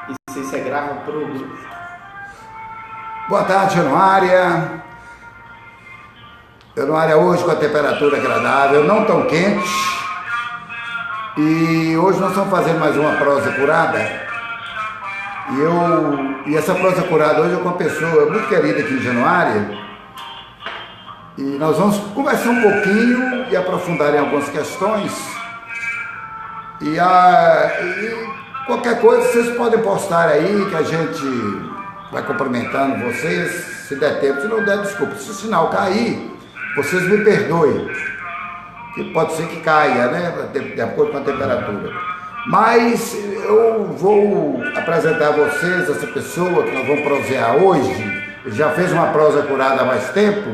E se você grava para o grupo. Boa tarde, Januária. Januária hoje com a temperatura agradável, não tão quente. E hoje nós vamos fazer mais uma prosa curada. E essa prosa curada hoje é com uma pessoa muito querida aqui em Januária. E nós vamos conversar um pouquinho e aprofundar em algumas questões. E qualquer coisa vocês podem postar aí que a gente vai cumprimentando vocês, se der tempo. Se não der, desculpa. Se o sinal cair, vocês me perdoem. Que pode ser que caia, né? De acordo com a temperatura. Mas eu vou apresentar a vocês essa pessoa que nós vamos prosear hoje. Ele já fez uma prosa curada há mais tempo.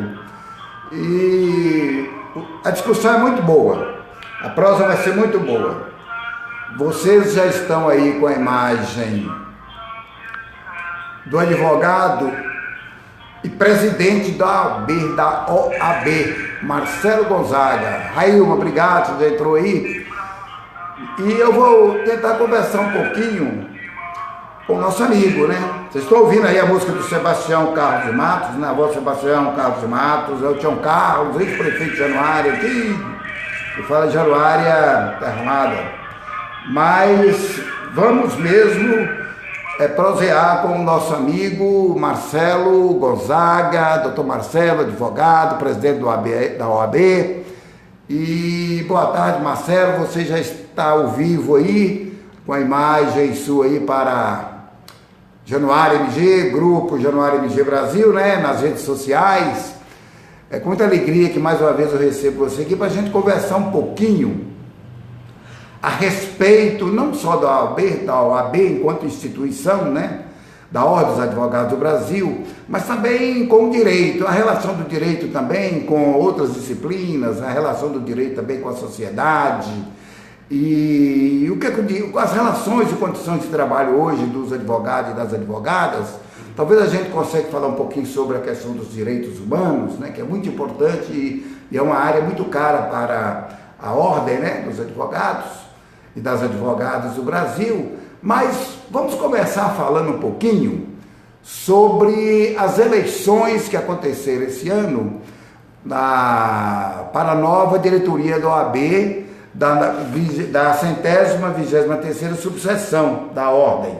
E a discussão é muito boa. A prosa vai ser muito boa. Vocês já estão aí com a imagem do advogado e presidente da OAB, Marcelo Gonzaga. Railma, obrigado, você já entrou aí. E eu vou tentar conversar um pouquinho com o nosso amigo, né? Vocês estão ouvindo aí a música do Sebastião Carlos de Matos, né? A voz do Sebastião Carlos de Matos, é o Tião Carlos, ex-prefeito de Januária, que fala de Januária armada. Mas vamos mesmo prosear com o nosso amigo Marcelo Gonzaga, doutor Marcelo, advogado, presidente da OAB. E boa tarde, Marcelo, você já está ao vivo aí, com a imagem sua aí para Januária MG, grupo Januária MG Brasil, né, nas redes sociais. É com muita alegria que mais uma vez eu recebo você aqui para a gente conversar um pouquinho a respeito, não só da OAB enquanto instituição, né, da Ordem dos Advogados do Brasil, mas também com o direito, a relação do direito também com outras disciplinas, a relação do direito também com a sociedade. E o que eu digo, as relações e condições de trabalho hoje dos advogados e das advogadas, talvez a gente consiga falar um pouquinho sobre a questão dos direitos humanos, né, que é muito importante e é uma área muito cara para a ordem, né, dos advogados e das advogadas do Brasil. Mas vamos começar falando um pouquinho sobre as eleições que aconteceram esse ano para a nova diretoria da OAB, da 123ª subseção da Ordem.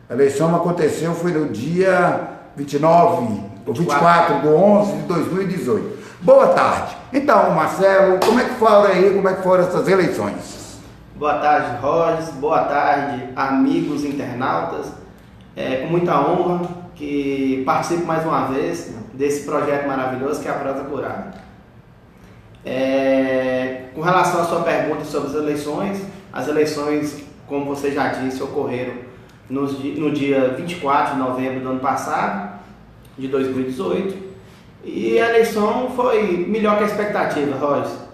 A eleição aconteceu, foi no dia 29 ou 24 de 11 de 2018. Boa tarde. Então, Marcelo, como é que foram aí, como é que foram essas eleições? Boa tarde, Rogers. Boa tarde, amigos internautas. Com muita honra que participo mais uma vez desse projeto maravilhoso que é a Prosa Curada. Com relação à sua pergunta sobre as eleições, como você já disse, ocorreram no dia 24 de novembro do ano passado, de 2018, e a eleição foi melhor que a expectativa, Rogers.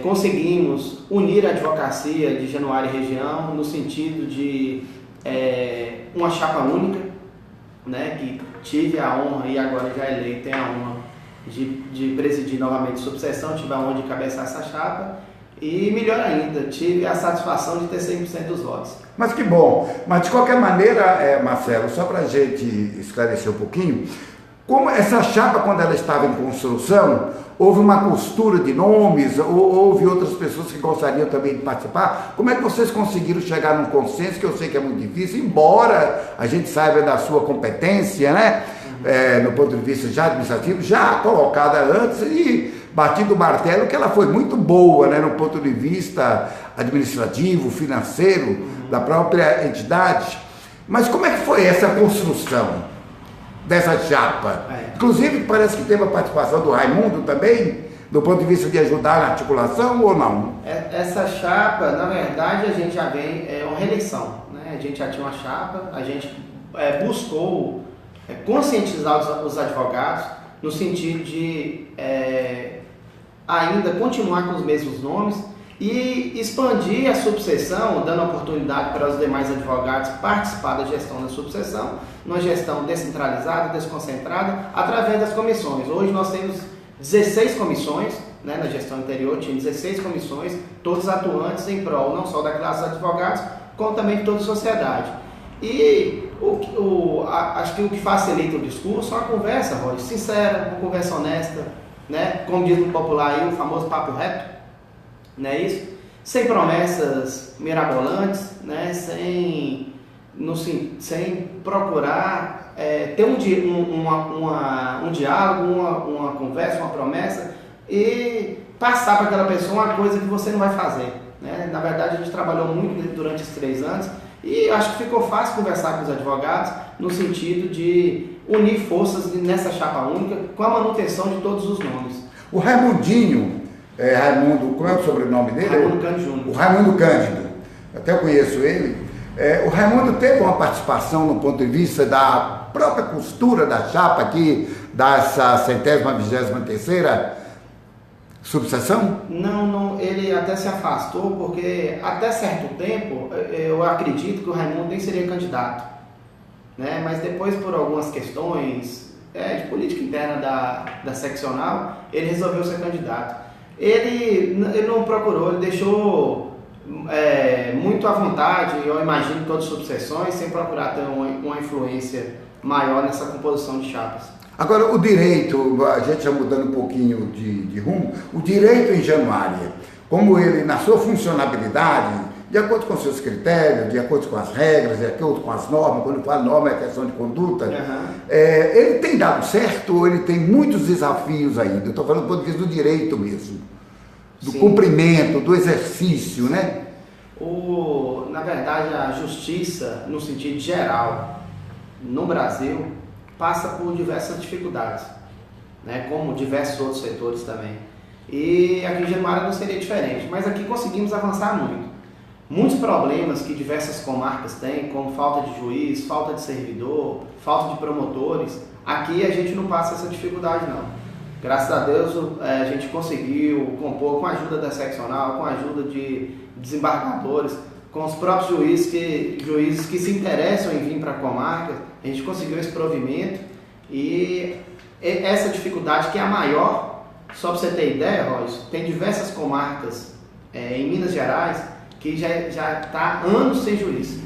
Conseguimos unir a advocacia de Januária e região no sentido de uma chapa única, né, que tive a honra e agora já eleito tem a honra de presidir novamente a subseção, tive a honra de cabeçar essa chapa e, melhor ainda, tive a satisfação de ter 100% dos votos. Mas que bom! Mas de qualquer maneira, Marcelo, só para a gente esclarecer um pouquinho, como essa chapa, quando ela estava em construção, houve uma costura de nomes, ou houve outras pessoas que gostariam também de participar? Como é que vocês conseguiram chegar num consenso, que eu sei que é muito difícil, embora a gente saiba da sua competência, né? No ponto de vista já administrativo, já colocada antes e batido o martelo, que ela foi muito boa, né? No ponto de vista administrativo, financeiro, da própria entidade. Mas como é que foi essa construção dessa chapa? Inclusive parece que teve a participação do Raimundo também, do ponto de vista de ajudar na articulação, ou não? Essa chapa, na verdade, a gente já vem, uma reeleição, né? A gente já tinha uma chapa, a gente buscou conscientizar os advogados no sentido de ainda continuar com os mesmos nomes e expandir a subseção, dando oportunidade para os demais advogados participar da gestão da subseção, uma gestão descentralizada, desconcentrada, através das comissões. Hoje nós temos 16 comissões, né, na gestão anterior tinha 16 comissões, todas atuantes em prol não só da classe dos advogados, como também de toda a sociedade. E acho que o que facilita o discurso é uma conversa, Roy, sincera, uma conversa honesta, né? Como diz no popular aí, o famoso papo reto, não é isso? Sem promessas mirabolantes, né? Sem procurar ter um diálogo, uma conversa, uma promessa e passar para aquela pessoa uma coisa que você não vai fazer, né? Na verdade, a gente trabalhou muito durante esses 3 anos e acho que ficou fácil conversar com os advogados no sentido de unir forças nessa chapa única com a manutenção de todos os nomes. O Raimundinho, Raimundo, como é o sobrenome dele? Raimundo Cândido Júnior. O Raimundo Cândido, até eu conheço ele. O Raimundo teve uma participação no ponto de vista da própria costura da chapa aqui, dessa 123ª subseção? Não, ele até se afastou, porque até certo tempo eu acredito que o Raimundo nem seria candidato, né? Mas depois, por algumas questões de política interna da seccional, ele resolveu ser candidato. Ele não procurou, ele deixou muito à vontade, eu imagino, todas as subseções, sem procurar ter uma influência maior nessa composição de chapas. Agora, o direito, a gente já mudando um pouquinho de rumo, o direito em Januária, como ele, na sua funcionabilidade, de acordo com seus critérios, de acordo com as regras, de acordo com as normas, quando eu falo norma é questão de conduta, ele tem dado certo ou ele tem muitos desafios ainda? Eu estou falando do ponto de vista do direito mesmo, do cumprimento, do exercício, né? Na verdade, a justiça, no sentido geral, no Brasil, passa por diversas dificuldades, né? Como diversos outros setores também. E aqui em Januária não seria diferente, mas aqui conseguimos avançar muito. Muitos problemas que diversas comarcas têm, como falta de juiz, falta de servidor, falta de promotores, aqui a gente não passa essa dificuldade não. Graças a Deus a gente conseguiu compor com a ajuda da seccional, com a ajuda de desembargadores, com os próprios juízes que se interessam em vir para a comarca, a gente conseguiu esse provimento e essa dificuldade que é a maior, só para você ter ideia, Royce, tem diversas comarcas em Minas Gerais que já está anos sem juiz,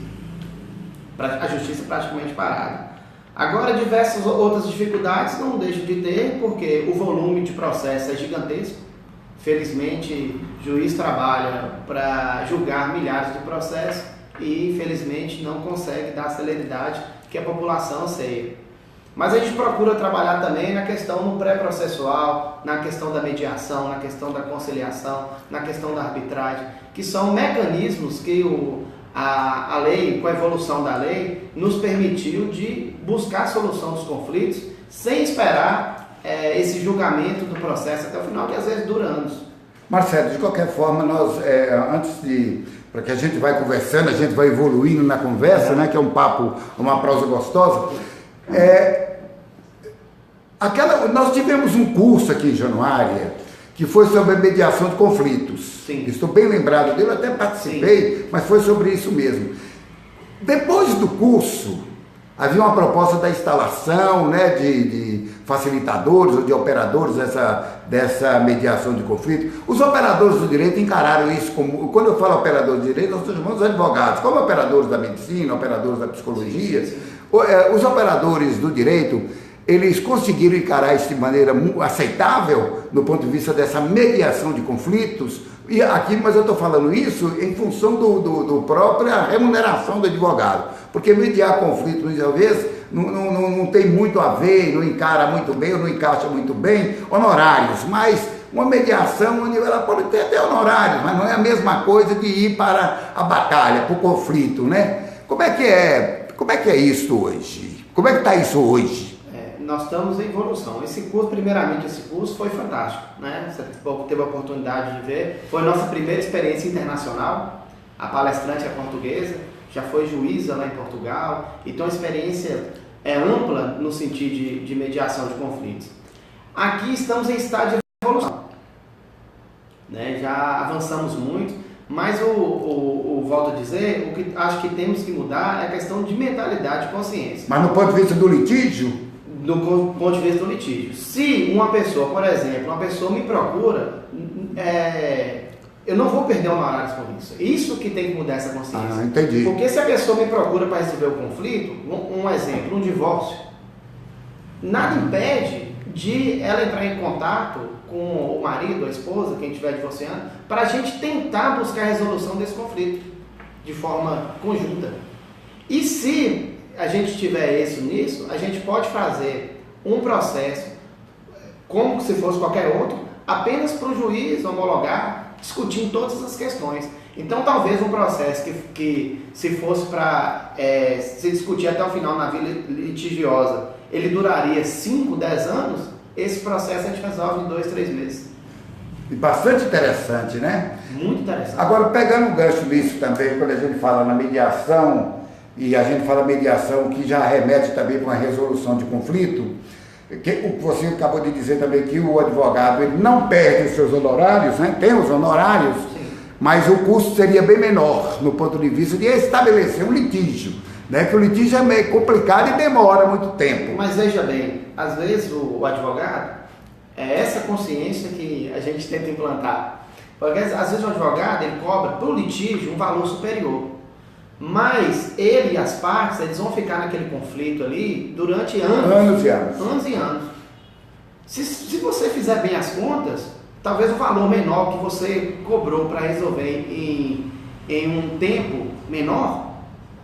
a justiça praticamente parada. Agora, diversas outras dificuldades não deixam de ter, porque o volume de processo é gigantesco. Felizmente, o juiz trabalha para julgar milhares de processos e, infelizmente, não consegue dar a celeridade que a população anseia. Mas a gente procura trabalhar também na questão no pré-processual, na questão da mediação, na questão da conciliação, na questão da arbitragem, que são mecanismos que a lei, com a evolução da lei, nos permitiu de buscar a solução dos conflitos sem esperar esse julgamento do processo até o final, que às vezes dura anos. Marcelo, de qualquer forma, nós, para que a gente vai conversando, a gente vai evoluindo na conversa, né, que é um papo, uma prosa gostosa, nós tivemos um curso aqui em Januária, que foi sobre a mediação de conflitos. Sim. Estou bem lembrado dele, eu até participei, sim, mas foi sobre isso mesmo. Depois do curso, havia uma proposta da instalação, né, de facilitadores ou de operadores dessa mediação de conflito. Os operadores do direito encararam isso como... Quando eu falo operadores do direito, nós estamos chamando os advogados, como operadores da medicina, operadores da psicologia. Sim, sim. Os operadores do direito, eles conseguiram encarar isso de maneira aceitável no ponto de vista dessa mediação de conflitos. E aqui, mas eu estou falando isso em função do própria remuneração do advogado, porque mediar conflito, muitas vezes, não tem muito a ver, não encara muito bem, ou não encaixa muito bem honorários, mas uma mediação onde ela pode ter até honorários, mas não é a mesma coisa de ir para a batalha, para o conflito, né? Como é que é isso hoje? Como é que está isso hoje? Nós estamos em evolução. Primeiramente, esse curso foi fantástico, né? Você teve a oportunidade de ver. Foi nossa primeira experiência internacional. A palestrante é portuguesa, já foi juíza lá em Portugal. Então, a experiência é ampla no sentido de mediação de conflitos. Aqui estamos em estágio de evolução, né? Já avançamos muito, mas volto a dizer, o que acho que temos que mudar é a questão de mentalidade e consciência. Mas no ponto de vista do litígio? Do ponto de vista do litígio. Se uma pessoa, por exemplo, me procura eu não vou perder honorários com isso. Isso que tem que mudar essa consciência. Entendi. Porque se a pessoa me procura para resolver o conflito, um exemplo, um divórcio, nada impede de ela entrar em contato com o marido, a esposa, quem estiver divorciando, para a gente tentar buscar a resolução desse conflito de forma conjunta. E se a gente tiver isso nisso, a gente pode fazer um processo como se fosse qualquer outro, apenas para o juiz homologar, discutindo todas as questões. Então, talvez um processo que se fosse para se discutir até o final na via litigiosa, ele duraria 5, 10 anos, esse processo a gente resolve em 2, 3 meses. Bastante interessante, né? Muito interessante. Agora, pegando o gancho nisso também, quando a gente fala na mediação, e a gente fala mediação que já remete também para uma resolução de conflito, que você acabou de dizer também que o advogado ele não perde os seus honorários, né? Tem os honorários, sim, mas o custo seria bem menor no ponto de vista de estabelecer um litígio, né? Que o litígio é meio complicado e demora muito tempo. Mas veja bem, às vezes o advogado, é essa consciência que a gente tenta implantar, porque às vezes o advogado ele cobra para o litígio um valor superior. Mas ele e as partes, eles vão ficar naquele conflito ali durante anos. Anos e anos. Anos e anos. Se você fizer bem as contas, talvez o valor menor que você cobrou para resolver em um tempo menor,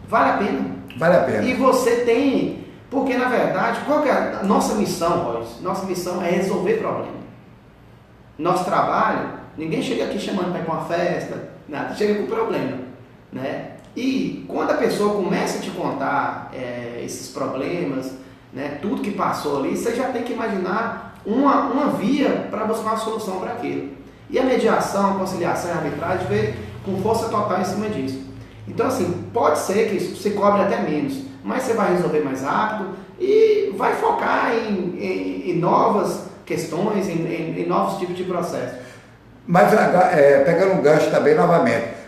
vale a pena. Vale a pena. E você tem... Porque, na verdade, qual que é a nossa missão, Royce? Nossa missão é resolver problema. Nosso trabalho, ninguém chega aqui chamando para ir para uma festa, nada, chega com problema, né? E quando a pessoa começa a te contar esses problemas, né, tudo que passou ali, você já tem que imaginar uma via para buscar uma solução para aquilo. E a mediação, a conciliação e a arbitragem veio com força total em cima disso. Então, assim, pode ser que isso se cobre até menos, mas você vai resolver mais rápido e vai focar em novas questões, em novos tipos de processo. Mas, pegando um gancho também novamente,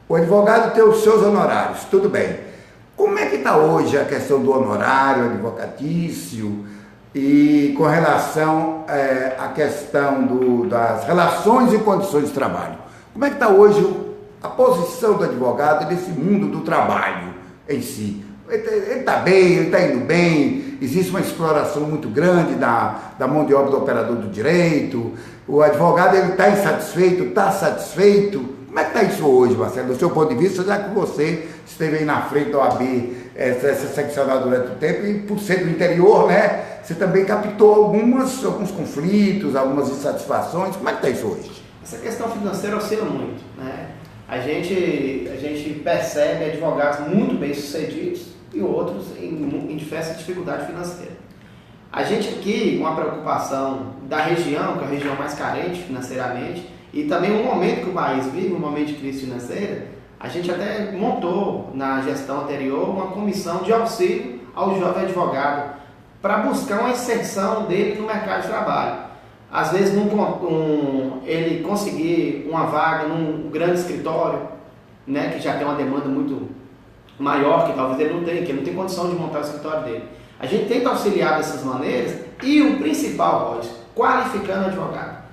o advogado tem os seus honorários, tudo bem. Como é que está hoje a questão do honorário advocatício e com relação à questão das relações e condições de trabalho? Como é que está hoje a posição do advogado nesse mundo do trabalho em si? Ele está bem, ele está indo bem, existe uma exploração muito grande da mão de obra do operador do direito, o advogado está insatisfeito, está satisfeito? Como é que está isso hoje, Marcelo, do seu ponto de vista, já que você esteve aí na frente da OAB, essa seccional durante o tempo, e por ser do interior, né, você também captou alguns conflitos, algumas insatisfações. Como é que está isso hoje? Essa questão financeira oscila muito, né? A gente percebe advogados muito bem sucedidos e outros em diversas dificuldades financeiras. A gente aqui, com a preocupação da região, que é a região mais carente financeiramente, e também um momento que o país vive, um momento de crise financeira, a gente até montou na gestão anterior uma comissão de auxílio ao jovem advogado para buscar uma inserção dele no mercado de trabalho. Às vezes ele conseguir uma vaga num grande escritório, né, que já tem uma demanda muito maior, que talvez ele não tenha, que ele não tem condição de montar o escritório dele. A gente tenta auxiliar dessas maneiras e o principal, Royce, qualificando o advogado.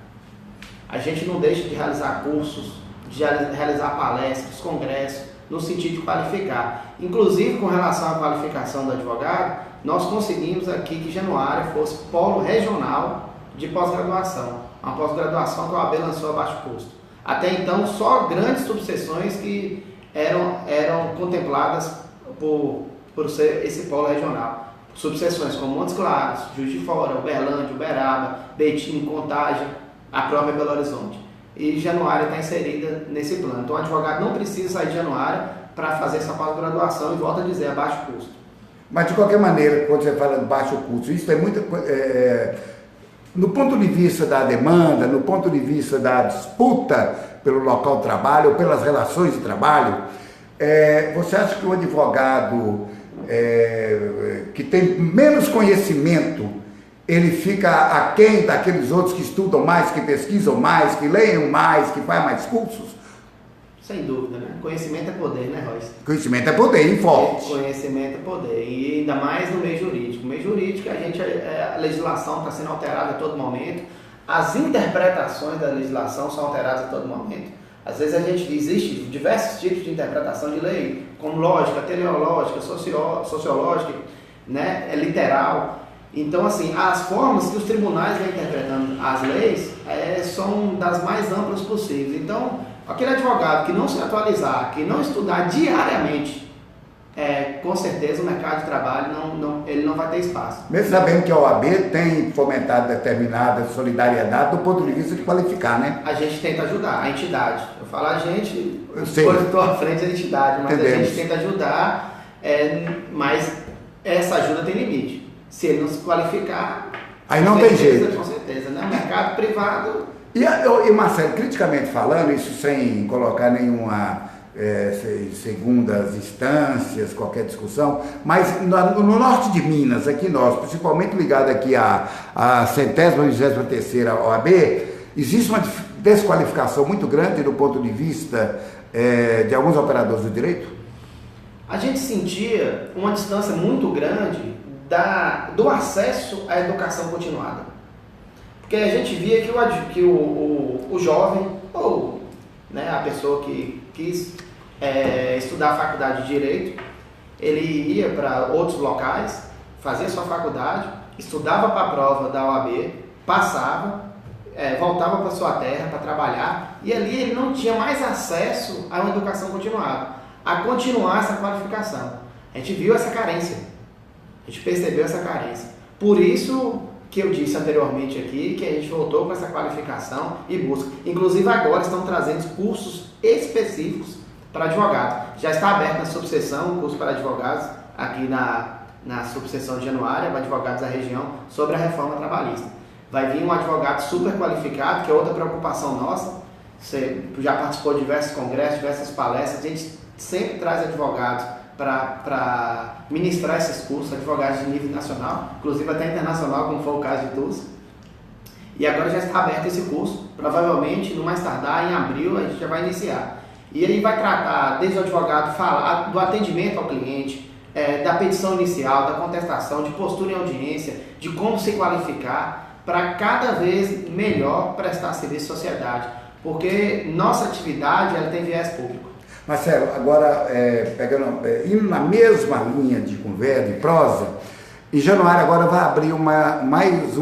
A gente não deixa de realizar cursos, de realizar palestras, congressos, no sentido de qualificar. Inclusive, com relação à qualificação do advogado, nós conseguimos aqui que Januária fosse polo regional de pós-graduação. Uma pós-graduação que a OAB lançou a baixo custo. Até então, só grandes subseções que eram contempladas por ser esse polo regional. Subseções como Montes Claros, Juiz de Fora, Uberlândia, Uberaba, Betim, Contagem, a própria Belo Horizonte. E Januária está inserida nesse plano. Então o advogado não precisa sair de Januária para fazer essa pós-graduação e volta a dizer a baixo custo. Mas de qualquer maneira, quando você fala de baixo custo, isso é muito... no ponto de vista da demanda, no ponto de vista da disputa pelo local de trabalho ou pelas relações de trabalho, você acha que o advogado que tem menos conhecimento, ele fica aquém daqueles outros que estudam mais, que pesquisam mais, que leiam mais, que fazem mais cursos? Sem dúvida, né? Conhecimento é poder, né, Royce? Conhecimento é poder, e forte. Conhecimento é poder, e ainda mais no meio jurídico. No meio jurídico, a legislação está sendo alterada a todo momento, as interpretações da legislação são alteradas a todo momento. Às vezes existe diversos tipos de interpretação de lei, como lógica, teleológica, sociológica, né, literal. Então, assim, as formas que os tribunais vêm interpretando as leis são das mais amplas possíveis. Então, aquele advogado que não se atualizar, que não estudar diariamente, com certeza o mercado de trabalho ele não vai ter espaço. Mesmo sabendo que a OAB tem fomentado determinada solidariedade do ponto de vista de qualificar, né? A gente tenta ajudar, a entidade. Eu falo a gente, depois eu estou à frente da entidade, mas Entendemos. A gente tenta ajudar, mas essa ajuda tem limite. Se ele não se qualificar, aí não tem jeito. Com certeza, né? O mercado privado... E Marcelo, criticamente falando, isso sem colocar nenhuma segundas instâncias, qualquer discussão, mas no norte de Minas, aqui nós, principalmente ligado aqui à 123ª OAB, existe uma desqualificação muito grande do ponto de vista de alguns operadores do direito? A gente sentia uma distância muito grande do acesso à educação continuada. Porque a gente via que o jovem, ou né, a pessoa que quis estudar a faculdade de Direito, ele ia para outros locais, fazia sua faculdade, estudava para a prova da OAB, passava, voltava para sua terra para trabalhar, e ali ele não tinha mais acesso a uma educação continuada, a continuar essa qualificação. A gente viu essa carência, a gente percebeu essa carência. Por isso que eu disse anteriormente aqui, que a gente voltou com essa qualificação e busca. Inclusive agora estão trazendo cursos específicos para advogados. Já está aberto na subseção o curso para advogados, aqui na subseção de Januária, para advogados da região, sobre a reforma trabalhista. Vai vir um advogado super qualificado, que é outra preocupação nossa. Você já participou de diversos congressos, diversas palestras, a gente sempre traz advogados para ministrar esses cursos, advogados de nível nacional, inclusive até internacional, como foi o caso de TUS. E agora já está aberto esse curso, provavelmente, no mais tardar, em abril, a gente já vai iniciar. E ele vai tratar, desde o advogado, falar do atendimento ao cliente, da petição inicial, da contestação, de postura em audiência, de como se qualificar, para cada vez melhor prestar serviço à sociedade. Porque nossa atividade ela tem viés público. Marcelo, agora, indo na mesma linha de conversa, de prosa, em Januário agora vai abrir mais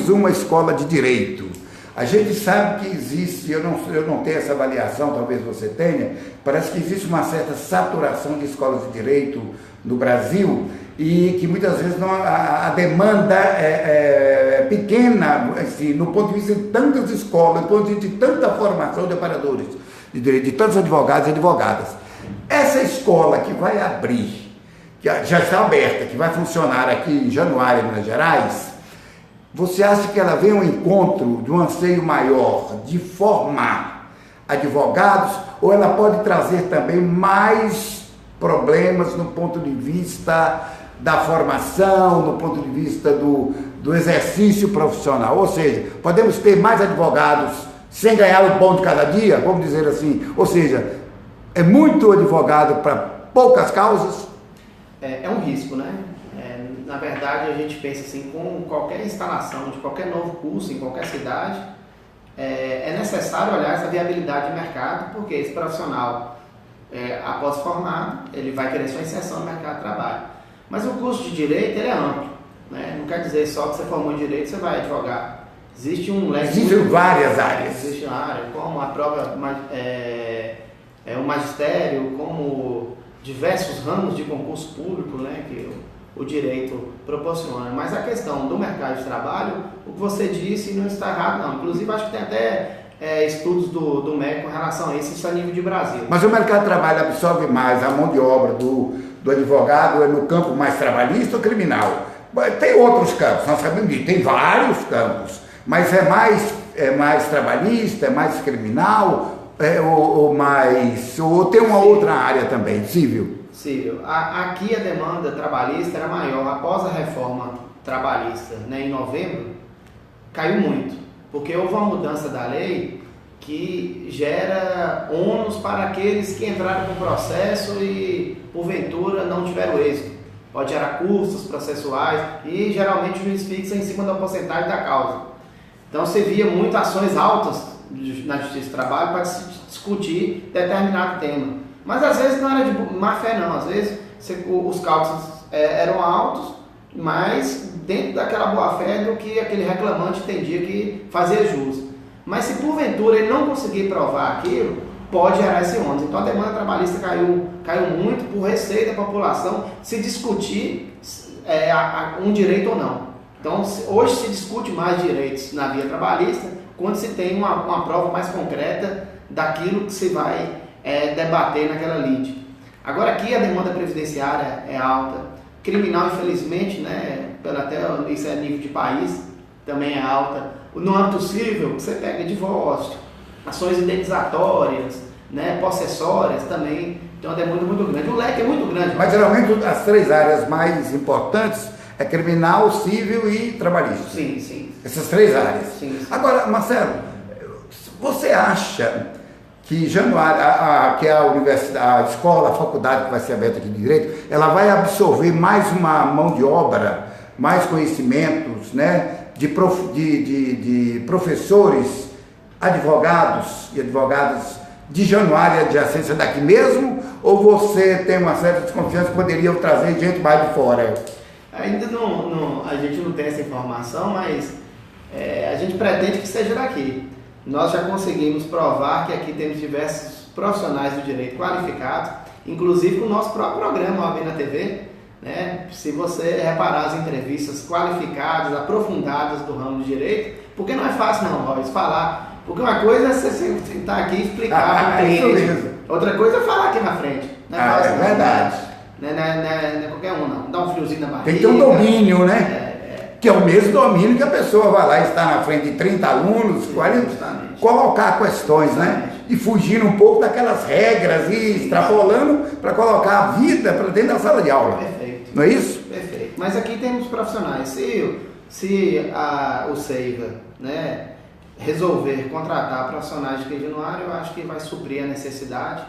uma escola de direito. A gente sabe que existe, eu não tenho essa avaliação, talvez você tenha, parece que existe uma certa saturação de escolas de direito no Brasil e que muitas vezes a demanda é pequena, assim, no ponto de vista de tantas escolas, no ponto de vista de tanta formação de operadores de direito, de tantos advogados e advogadas. Essa escola que vai abrir, que já está aberta, que vai funcionar aqui em Januário, Minas Gerais, você acha que ela vem ao encontro de um anseio maior de formar advogados, ou ela pode trazer também mais problemas no ponto de vista da formação, no ponto de vista do exercício profissional? Ou seja, podemos ter mais advogados sem ganhar o pão de cada dia, vamos dizer assim. Ou seja, é muito advogado para poucas causas? É um risco, né? Na verdade, a gente pensa assim, com qualquer instalação de qualquer novo curso em qualquer cidade, é necessário olhar essa viabilidade de mercado, porque esse profissional, após formado, ele vai querer sua inserção no mercado de trabalho. Mas o curso de Direito, ele é amplo, né? Não quer dizer só que você formou em Direito, você vai advogar. Existe um leque... Existem várias áreas. Existe uma área, como a própria o magistério, como diversos ramos de concurso público, né, que o direito proporciona. Mas a questão do mercado de trabalho, o que você disse não está errado, não. Inclusive, acho que tem até estudos do MEC com relação a isso a nível de Brasil. Mas o mercado de trabalho absorve mais a mão de obra do advogado no campo mais trabalhista ou criminal? Tem outros campos, nós sabemos disso, tem vários campos, mas é mais trabalhista, é mais criminal, ou tem uma outra área também, civil? Civil. Aqui a demanda trabalhista era maior. Após a reforma trabalhista, né, em novembro, caiu muito, porque houve uma mudança da lei que gera ônus para aqueles que entraram com o processo e, porventura, não tiveram êxito. Pode gerar custos processuais e, geralmente, o juiz fixa em cima da porcentagem da causa. Então, você via muito ações altas na Justiça do Trabalho para se discutir determinado tema. Mas às vezes não era de má fé não, às vezes os cálculos eram altos, mas dentro daquela boa fé do que aquele reclamante entendia que fazia jus. Mas se porventura ele não conseguir provar aquilo, pode gerar esse ônus. Então a demanda trabalhista caiu muito por receio da população se discutir um direito ou não. Então hoje se discute mais direitos na via trabalhista quando se tem uma prova mais concreta daquilo que se vai debater naquela lide. Agora aqui a demanda previdenciária é alta, criminal infelizmente, né, até isso é nível de país, também é alta. No âmbito civil, você pega divórcio, ações indenizatórias, né, possessórias também, tem uma demanda muito grande. O leque é muito grande. Mas geralmente as três áreas mais importantes é criminal, civil e trabalhista. Sim, sim. Essas três áreas. Sim, sim. Agora, Marcelo, você acha que Januária, que é a universidade, a escola, a faculdade que vai ser aberta aqui de Direito, ela vai absorver mais uma mão de obra, mais conhecimentos, né, de professores, advogados e advogadas de Januária adjacência daqui mesmo, ou você tem uma certa desconfiança que poderia trazer gente mais de fora? Ainda não, a gente não tem essa informação, mas a gente pretende que seja daqui. Nós já conseguimos provar que aqui temos diversos profissionais do direito qualificados, inclusive com o nosso próprio programa, OAB na TV, né? Se você reparar as entrevistas qualificadas, aprofundadas do ramo do direito, porque não é fácil não, Royce, falar. Porque uma coisa é você sentar aqui e explicar para o cliente, outra coisa é falar aqui na frente. Não é fácil, é verdade. Não é qualquer um não, dá um friozinho na barriga. Tem que ter um domínio, né? Que é o mesmo domínio que a pessoa vai lá e está na frente de 30 alunos, 40, colocar questões, né? E fugindo um pouco daquelas regras e extrapolando para colocar a vida para dentro da sala de aula. Perfeito. Não é isso? Perfeito. Mas aqui temos profissionais. Se o Seiva, né, resolver contratar profissionais de Januária, eu acho que vai suprir a necessidade,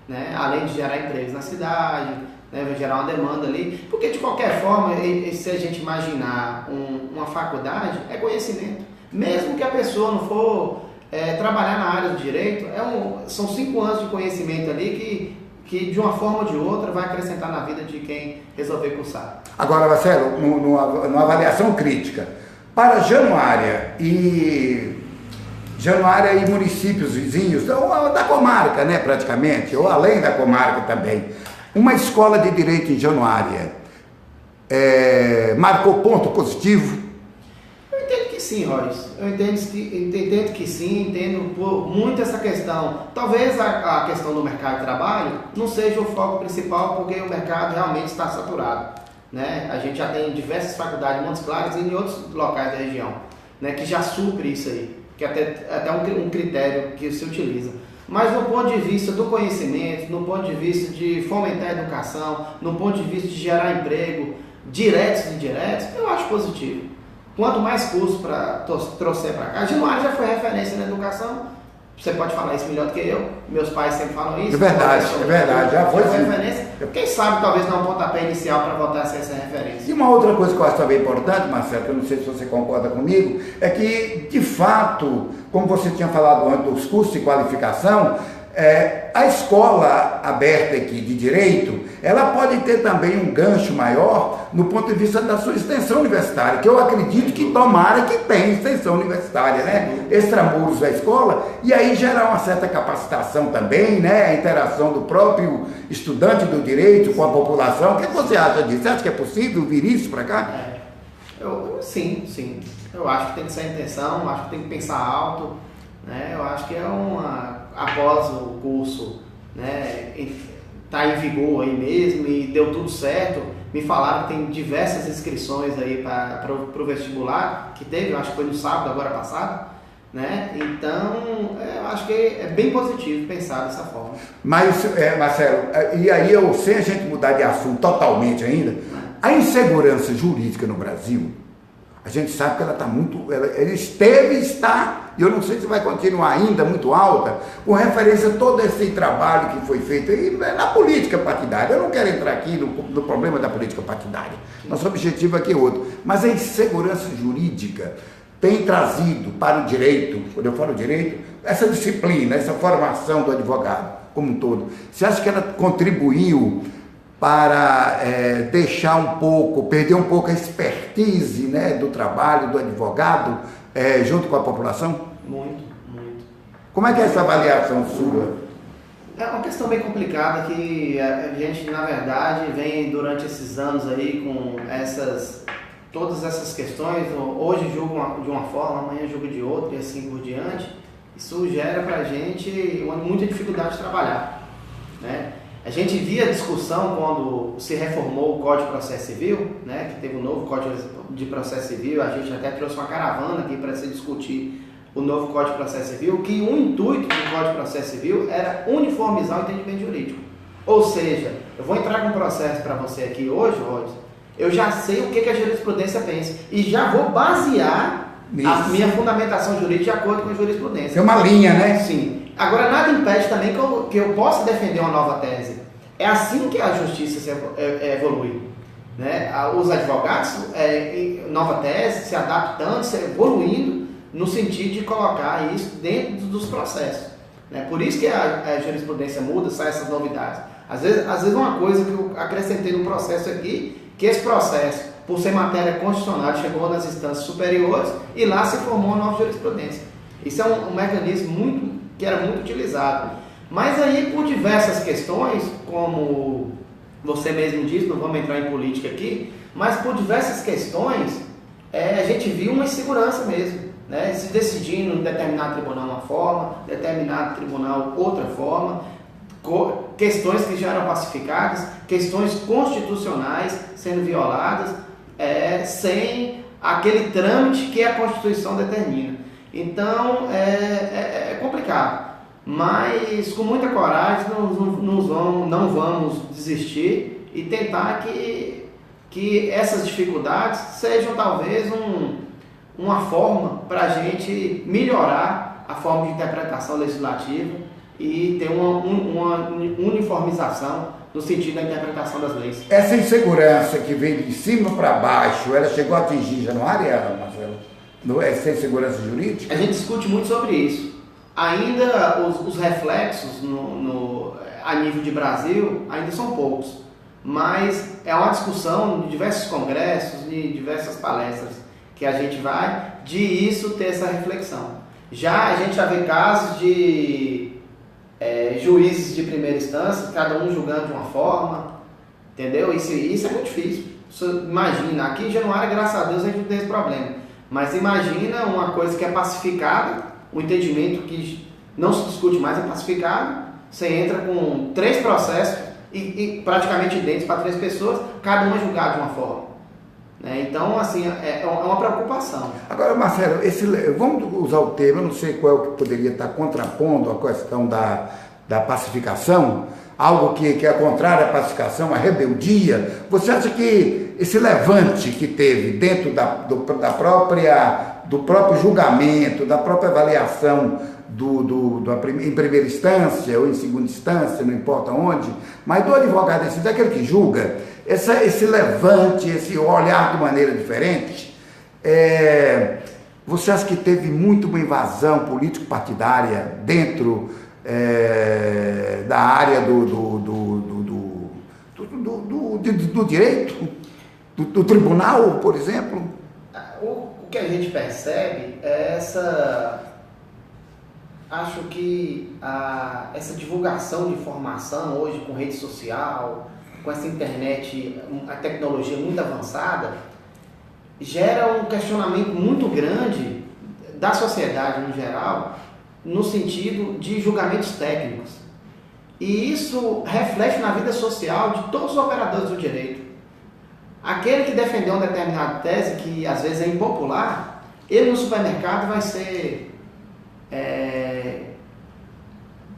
né? Além de gerar empregos na cidade, né, vai gerar uma demanda ali, porque de qualquer forma, se a gente imaginar uma faculdade, é conhecimento. Mesmo que a pessoa não for trabalhar na área do direito, são 5 anos de conhecimento ali que de uma forma ou de outra vai acrescentar na vida de quem resolver cursar. Agora, Marcelo, numa avaliação crítica, para Januária e municípios vizinhos, da comarca, né, praticamente, ou além da comarca também, uma escola de direito em Januária marcou ponto positivo? Eu entendo que sim, Royce. Eu entendo que sim, entendo muito essa questão. Talvez a questão do mercado de trabalho não seja o foco principal, porque o mercado realmente está saturado, né? A gente já tem diversas faculdades em Montes Claros e em outros locais da região, né, que já supre isso aí, que até um critério que se utiliza. Mas no ponto de vista do conhecimento, no ponto de vista de fomentar a educação, no ponto de vista de gerar emprego, diretos e indiretos, eu acho positivo. Quanto mais curso para trouxer para cá, a Januária já foi referência na educação, você pode falar isso melhor do que eu, meus pais sempre falam isso. É verdade, já foi referência. Quem sabe talvez dar um pontapé inicial para voltar a ser essa referência. E uma outra coisa que eu acho também importante, Marcelo, que eu não sei se você concorda comigo, é que, de fato, como você tinha falado antes dos cursos de qualificação, a escola aberta aqui de Direito, ela pode ter também um gancho maior no ponto de vista da sua extensão universitária, que eu acredito que tomara que tenha extensão universitária, né? Extramuros da escola, e aí gerar uma certa capacitação também, né? A interação do próprio estudante do direito com a população. O que você acha disso? Você acha que é possível vir isso para cá? Sim. Eu acho que tem que ser a intenção, acho que tem que pensar alto, né? Eu acho que após o curso, né, tá em vigor aí mesmo e deu tudo certo, me falaram que tem diversas inscrições aí para o vestibular, que teve, eu acho que foi no sábado, agora passado, né? Então, eu acho que é bem positivo pensar dessa forma. Mas, Marcelo, e aí sem a gente mudar de assunto totalmente ainda, a insegurança jurídica no Brasil, a gente sabe que ela está está, e eu não sei se vai continuar ainda muito alta, com referência a todo esse trabalho que foi feito aí na política partidária. Eu não quero entrar aqui no problema da política partidária, nosso objetivo aqui é outro, mas a insegurança jurídica tem trazido para o direito, quando eu falo direito, essa disciplina, essa formação do advogado como um todo, você acha que ela contribuiu para deixar um pouco, perder um pouco a expertise, né, do trabalho do advogado junto com a população? Muito, muito. Como é que é essa avaliação sua? É uma questão bem complicada que a gente, na verdade, vem durante esses anos aí com todas essas questões. Hoje julga de uma forma, amanhã julga de outra e assim por diante. Isso gera pra gente muita dificuldade de trabalhar, né? A gente via discussão quando se reformou o Código de Processo Civil, né, que teve um novo Código de Processo Civil. A gente até trouxe uma caravana aqui para se discutir o novo Código de Processo Civil, que o intuito do Código de Processo Civil era uniformizar o entendimento jurídico. Ou seja, eu vou entrar com um processo para você aqui hoje, Rhodes, eu já sei o que a jurisprudência pensa e já vou basear a minha fundamentação jurídica de acordo com a jurisprudência. É uma linha, né? Sim. Agora, nada impede também que eu possa defender uma nova tese. É assim que a justiça evolui, né? Os advogados, nova tese, se adaptando, se evoluindo, no sentido de colocar isso dentro dos processos, né? Por isso que a jurisprudência muda, sai essas novidades. Às vezes uma coisa que eu acrescentei no processo aqui, que esse processo, por ser matéria constitucional, chegou nas instâncias superiores e lá se formou uma nova jurisprudência. Isso é um mecanismo que era muito utilizado. Mas aí, por diversas questões, como você mesmo disse, não vamos entrar em política aqui, mas por diversas questões, a gente viu uma insegurança mesmo, né? Se decidindo em determinado tribunal uma forma, determinado tribunal outra forma, questões que já eram pacificadas, questões constitucionais sendo violadas, sem aquele trâmite que a Constituição determina. Então, é complicado, mas com muita coragem não vamos desistir e tentar que essas dificuldades sejam talvez uma forma para a gente melhorar a forma de interpretação legislativa e ter uma uniformização no sentido da interpretação das leis. Essa insegurança que veio de cima para baixo, ela chegou a atingir Januária, Marcelo? Essa insegurança jurídica? A gente discute muito sobre isso. Ainda os reflexos a nível de Brasil ainda são poucos, mas é uma discussão de diversos congressos, de diversas palestras que a gente vai, de isso ter essa reflexão. A gente já vê casos de juízes de primeira instância, cada um julgando de uma forma, entendeu? Isso é muito difícil. Você imagina, aqui em Januária, graças a Deus, a gente não tem esse problema. Mas imagina uma coisa que é pacificada, um entendimento que não se discute mais é pacificado, você entra com 3 processos e praticamente idênticos para 3 pessoas, cada um é julgado de uma forma, né? Então, assim, é uma preocupação. Agora, Marcelo, vamos usar o termo, eu não sei qual é o que poderia estar contrapondo a questão da pacificação, algo que é contrário à pacificação, a rebeldia. Você acha que esse levante que teve dentro do próprio julgamento, da própria avaliação em primeira instância ou em segunda instância, não importa onde, mas do advogado, daquele que julga, esse levante, esse olhar de maneira diferente, você acha que teve muito uma invasão político-partidária dentro da área do direito, do tribunal, por exemplo? O que a gente percebe é acho que essa divulgação de informação hoje com rede social, com essa internet, a tecnologia muito avançada, gera um questionamento muito grande da sociedade no geral, no sentido de julgamentos técnicos. E isso reflete na vida social de todos os operadores do direito. Aquele que defendeu uma determinada tese, que às vezes é impopular, ele no supermercado vai ser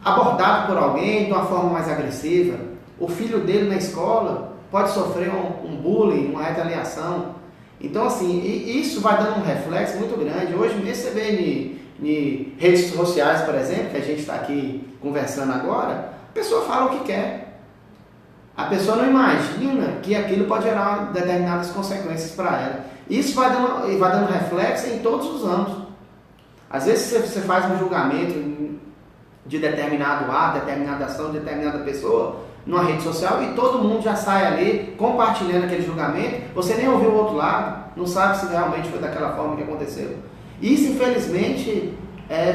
abordado por alguém de uma forma mais agressiva. O filho dele na escola pode sofrer um bullying, uma retaliação. Então, assim, isso vai dando um reflexo muito grande. Hoje mesmo você vê em redes sociais, por exemplo, que a gente está aqui conversando agora, a pessoa fala o que quer. A pessoa não imagina que aquilo pode gerar determinadas consequências para ela. Isso vai dando reflexo em todos os âmbitos. Às vezes você faz um julgamento de determinado ato, determinada ação, de determinada pessoa numa rede social e todo mundo já sai ali compartilhando aquele julgamento, você nem ouviu o outro lado, não sabe se realmente foi daquela forma que aconteceu. Isso, infelizmente,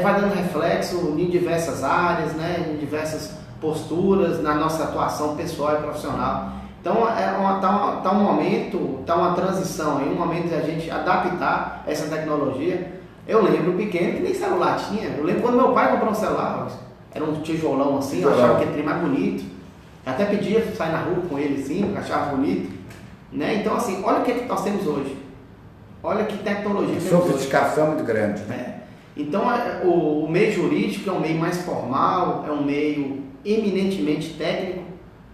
vai dando reflexo em diversas áreas, né, em diversas posturas, na nossa atuação pessoal e profissional. Então, tá um momento, tá uma transição, um momento de a gente adaptar essa tecnologia. Eu lembro pequeno que nem celular tinha. Eu lembro quando meu pai comprou um celular, era um tijolão assim, eu achava aquele trem mais bonito. Eu até pedia sair na rua com ele assim, achava bonito. Né? Então, assim, olha o que nós temos hoje. Olha que tecnologia temos hoje. Sofisticação muito grande. Então, o meio jurídico é um meio mais formal, é um meio eminentemente técnico.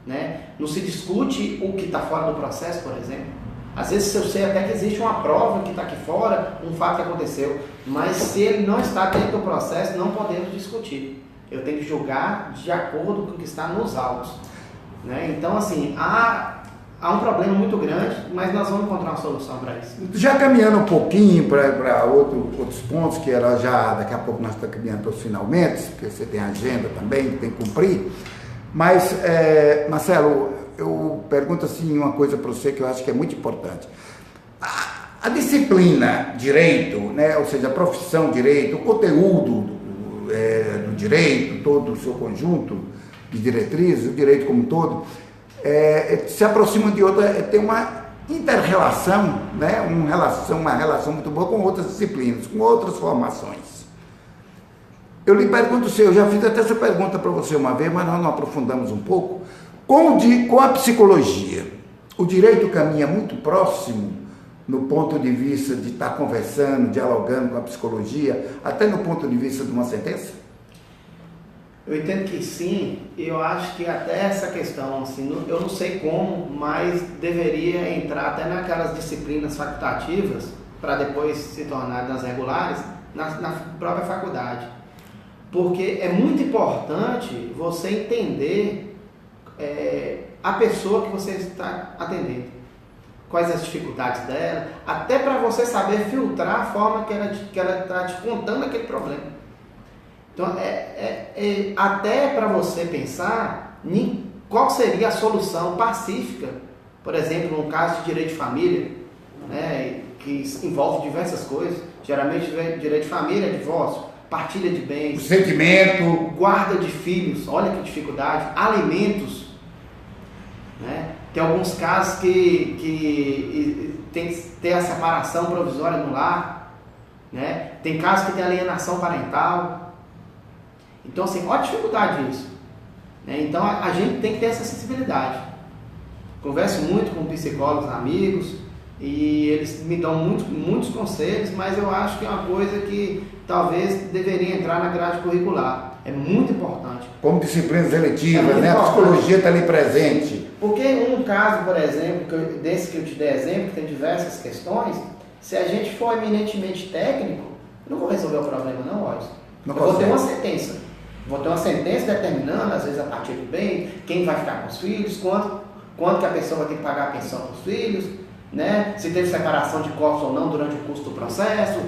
Né? Não se discute o que está fora do processo, por exemplo. Às vezes eu sei até que existe uma prova que está aqui fora, um fato que aconteceu, mas se ele não está dentro do processo, não podemos discutir. Eu tenho que julgar de acordo com o que está nos autos. Né? Então, assim, há um problema muito grande, mas nós vamos encontrar uma solução para isso. Já caminhando um pouquinho para outros pontos, que era já, daqui a pouco nós estamos caminhando para os finalmente, porque você tem agenda também, tem que cumprir. Mas, Marcelo, eu pergunto assim uma coisa para você que eu acho que é muito importante. A disciplina direito, né, ou seja, a profissão direito, o conteúdo do direito, todo o seu conjunto de diretrizes, o direito como um todo, se aproxima de outra, tem uma inter-relação, né, uma relação muito boa com outras disciplinas, com outras formações. Eu lhe pergunto, eu já fiz até essa pergunta para você uma vez, mas nós não aprofundamos um pouco. Com a psicologia, o direito caminha muito próximo no ponto de vista de estar conversando, dialogando com a psicologia, até no ponto de vista de uma sentença? Eu entendo que sim, eu acho que até essa questão, assim, eu não sei como, mas deveria entrar até naquelas disciplinas facultativas, para depois se tornar nas regulares, na própria faculdade. Porque é muito importante você entender a pessoa que você está atendendo, quais as dificuldades dela, até para você saber filtrar a forma que ela está te contando aquele problema. Então, até para você pensar em qual seria a solução pacífica, por exemplo, no caso de direito de família, né, que envolve diversas coisas, geralmente direito de família é divórcio, partilha de bens, o sentimento, guarda de filhos, olha que dificuldade, alimentos, né? Tem alguns casos que tem que ter a separação provisória no lar, né? Tem casos que tem alienação parental. Então, assim, olha a dificuldade disso, né? Então, a gente tem que ter essa sensibilidade. Converso muito com psicólogos, amigos, e eles me dão muitos conselhos, mas eu acho que é uma coisa que talvez deveria entrar na grade curricular. É muito importante. Como disciplinas eletivas, né? A psicologia está ali presente. Porque um caso, por exemplo, desse que eu te dei exemplo, que tem diversas questões, se a gente for eminentemente técnico, eu não vou resolver o problema não, Wallace. Eu vou ter uma sentença. Vou ter uma sentença determinando, às vezes a partir do bem, quem vai ficar com os filhos, quanto que a pessoa vai ter que pagar a pensão para os filhos, né? Se teve separação de corpos ou não durante o curso do processo,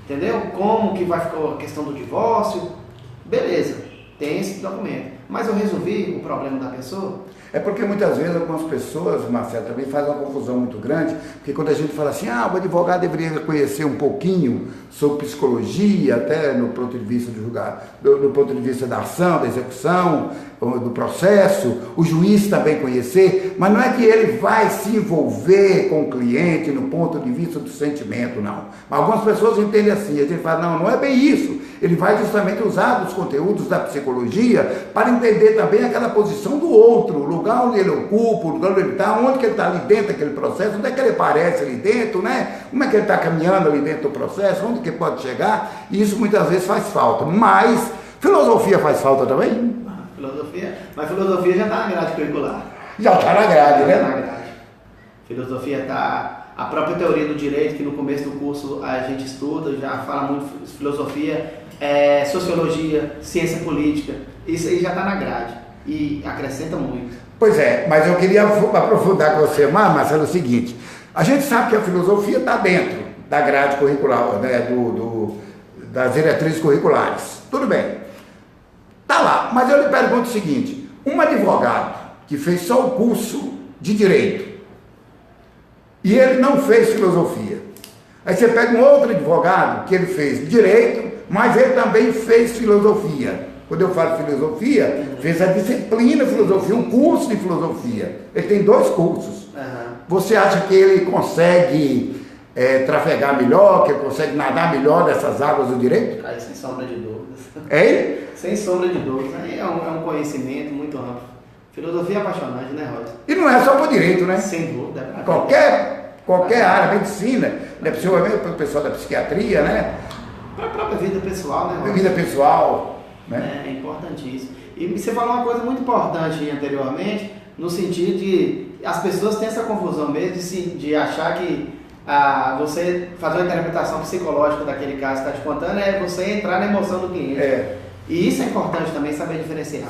entendeu? Como que vai ficar a questão do divórcio. Beleza, tem esse documento. Mas eu resolvi o problema da pessoa? É porque muitas vezes algumas pessoas, Marcelo, também fazem uma confusão muito grande, porque quando a gente fala assim, o advogado deveria conhecer um pouquinho sobre psicologia, até no ponto de vista do julgar, do ponto de vista da ação, da execução, do processo, o juiz também conhecer, mas não é que ele vai se envolver com o cliente no ponto de vista do sentimento, não. Mas algumas pessoas entendem assim, a gente fala, não é bem isso. Ele vai justamente usar os conteúdos da psicologia para entender também aquela posição do outro, o lugar onde ele ocupa, o lugar onde ele está, onde que ele está ali dentro daquele processo, onde é que ele aparece ali dentro, né? Como é que ele está caminhando ali dentro do processo, onde que ele pode chegar, e isso muitas vezes faz falta. Mas filosofia faz falta também? Mas filosofia já está na grade curricular. Já está na grade, né? Já está na grade. Filosofia está... A própria teoria do direito, que no começo do curso a gente estuda, já fala muito de filosofia, sociologia, ciência política, isso aí já está na grade e acrescenta muito. Pois é, mas eu queria aprofundar com você, Marcelo, o seguinte, a gente sabe que a filosofia está dentro da grade curricular, né, das diretrizes curriculares. Tudo bem. Tá lá, mas eu lhe pergunto o seguinte, um advogado que fez só o curso de Direito e ele não fez Filosofia, aí você pega um outro advogado que ele fez Direito, mas ele também fez Filosofia. Quando eu falo Filosofia, fez a disciplina Filosofia, um curso de Filosofia. Ele tem 2 cursos. Você acha que ele consegue trafegar melhor, que ele consegue nadar melhor dessas águas do Direito? Aí, sem sombra de dúvidas. É? Sem sombra de dúvidas. É um conhecimento muito amplo. Filosofia é apaixonante, né, Roger? E não é só para o Direito, né? Sem dúvida. Qualquer área, medicina, né? Principalmente para o pessoal da psiquiatria, né? Para a própria vida pessoal, né, Roger? Vida pessoal, né? É importantíssimo. E você falou uma coisa muito importante anteriormente, no sentido de as pessoas têm essa confusão mesmo de achar que você fazer uma interpretação psicológica daquele caso que está te contando é você entrar na emoção do cliente. E isso é importante também, saber diferenciar.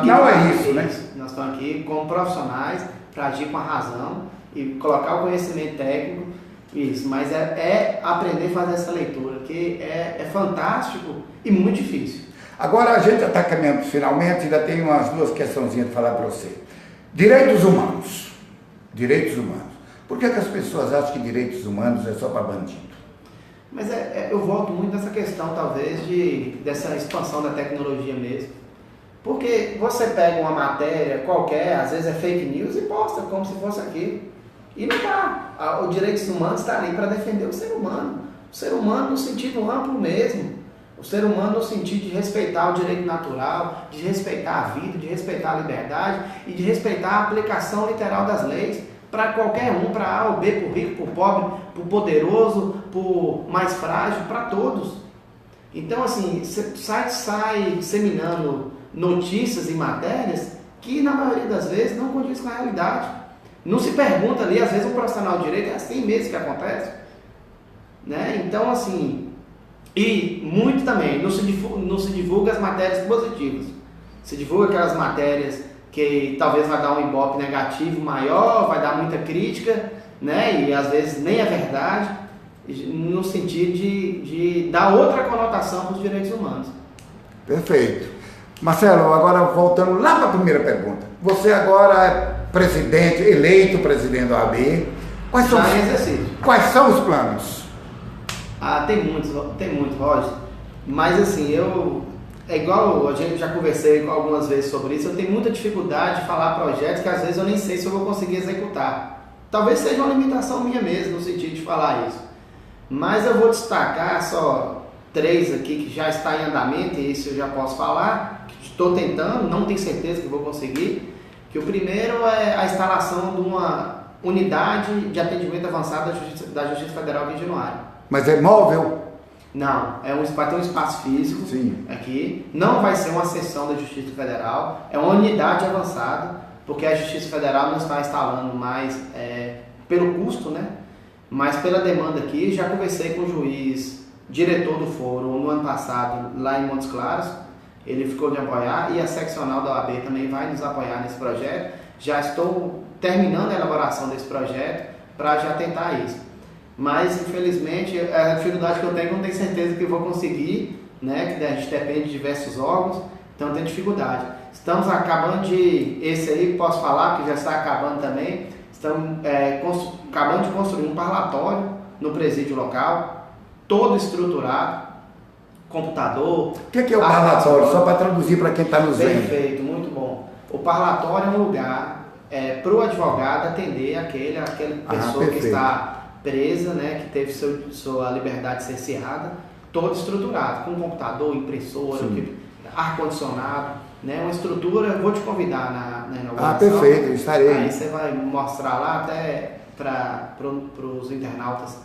Não é isso, né? Nós estamos aqui como profissionais para agir com a razão e colocar o conhecimento técnico, isso, mas é aprender a fazer essa leitura, que é fantástico e muito difícil. Agora a gente já está caminhando finalmente, ainda tem umas 2 questãozinhas para falar para você. Direitos humanos. Direitos humanos. Por que as pessoas acham que direitos humanos é só para bandido? Mas eu volto muito nessa questão, talvez, dessa expansão da tecnologia mesmo. Porque você pega uma matéria qualquer, às vezes é fake news, e posta como se fosse aquilo. E não está. O direitos humanos está ali para defender o ser humano. O ser humano no sentido amplo mesmo. O ser humano no sentido de respeitar o direito natural, de respeitar a vida, de respeitar a liberdade e de respeitar a aplicação literal das leis para qualquer um, para A ou B, para o rico, para o pobre, para o poderoso, para o mais frágil, para todos. Então, assim, o site sai disseminando notícias e matérias que, na maioria das vezes, não condiz com a realidade. Não se pergunta ali, às vezes, um profissional de direito, é assim mesmo que acontece. Né? Então, assim, e muito também, não se divulga as matérias positivas. Se divulga aquelas matérias que talvez vai dar um ibope negativo maior, vai dar muita crítica, né? E às vezes nem é verdade, no sentido de dar outra conotação para os direitos humanos. Perfeito. Marcelo, agora voltando lá para a primeira pergunta. Você agora é presidente, eleito presidente da OAB. Quais são os planos? Tem muitos, Roger. Mas assim, é igual, a gente já conversei algumas vezes sobre isso, eu tenho muita dificuldade de falar projetos que às vezes eu nem sei se eu vou conseguir executar. Talvez seja uma limitação minha mesmo, no sentido de falar isso. Mas eu vou destacar só 3 aqui que já está em andamento, e isso eu já posso falar, que estou tentando, não tenho certeza que vou conseguir. Que o primeiro é a instalação de uma unidade de atendimento avançado da Justiça Federal aqui em Januário. Mas é móvel? Não, vai ter um espaço físico. Sim. Aqui, não vai ser uma seção da Justiça Federal, é uma unidade avançada, porque a Justiça Federal não está instalando mais pelo custo, né? Mas pela demanda aqui. Já conversei com o juiz, diretor do fórum, no ano passado, lá em Montes Claros, ele ficou de apoiar, e a seccional da OAB também vai nos apoiar nesse projeto. Já estou terminando a elaboração desse projeto para já tentar isso. Mas, infelizmente, a dificuldade que eu tenho, eu não tenho certeza que vou conseguir, né? Que a gente depende de diversos órgãos, então eu tenho dificuldade. Estamos acabando esse aí, posso falar, que já está acabando também, estamos acabando de construir um parlatório no presídio local, todo estruturado, computador. O que é o parlatório? Só para traduzir para quem está nos vendo. Perfeito, muito bom. O parlatório é um lugar para o advogado atender aquela pessoa que está presa, né, que teve sua liberdade cerceada, todo estruturado, com computador, impressora, ar-condicionado, né, uma estrutura. Vou te convidar na inauguração. Perfeito, estarei. Aí você vai mostrar lá até para os internautas,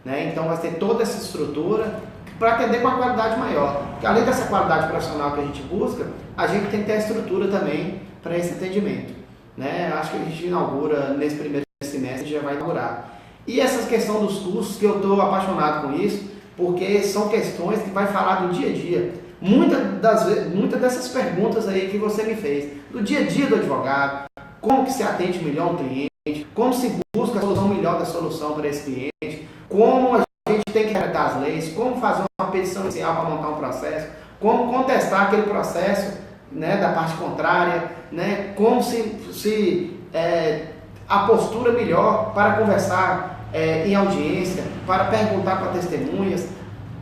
né, então vai ter toda essa estrutura para atender com uma qualidade maior, porque além dessa qualidade profissional que a gente busca, a gente tem que ter a estrutura também para esse atendimento, né. Acho que a gente inaugura nesse primeiro semestre, a gente já vai inaugurar. E essa questão dos custos, que eu estou apaixonado com isso, porque são questões que vai falar do dia a dia. Muitas dessas perguntas aí que você me fez, do dia a dia do advogado, como que se atende melhor um cliente, como se busca a solução melhor da solução para esse cliente, como a gente tem que interpretar as leis, como fazer uma uma petição inicial para montar um processo, como contestar aquele processo, né, da parte contrária, né, como a postura melhor para conversar em audiência, para perguntar para testemunhas,